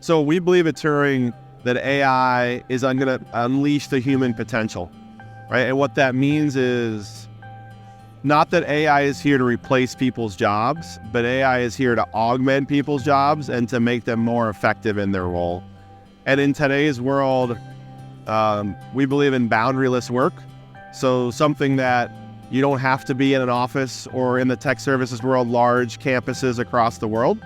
So we believe at Turing that AI is going to unleash the human potential, right? And what that means is not that AI is here to replace people's jobs, but AI is here to augment people's jobs and to make them more effective in their role. And in today's world, we believe in boundaryless work. So something that you don't have to be in an office or in the tech services world, large campuses across the world.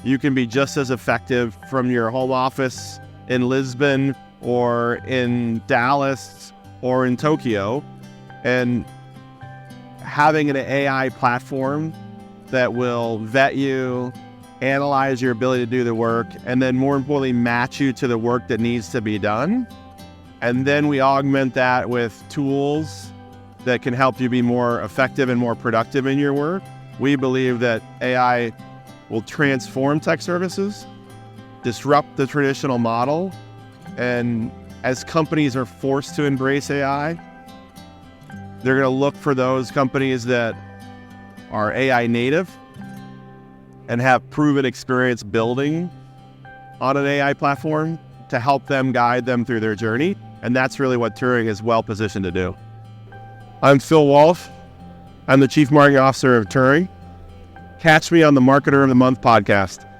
You can be just as effective from your home office in Lisbon or in Dallas or in Tokyo. And having an AI platform that will vet you, analyze your ability to do the work, and then more importantly, match you to the work that needs to be done. And then we augment that with tools that can help you be more effective and more productive in your work. We believe that AI will transform tech services, disrupt the traditional model, and as companies are forced to embrace AI, they're going to look for those companies that are AI native and have proven experience building on an AI platform to help them guide them through their journey. And that's really what Turing is well positioned to do. I'm Phil Walsh. I'm the Chief Marketing Officer of Turing. Catch me on the Marketer of the Month podcast.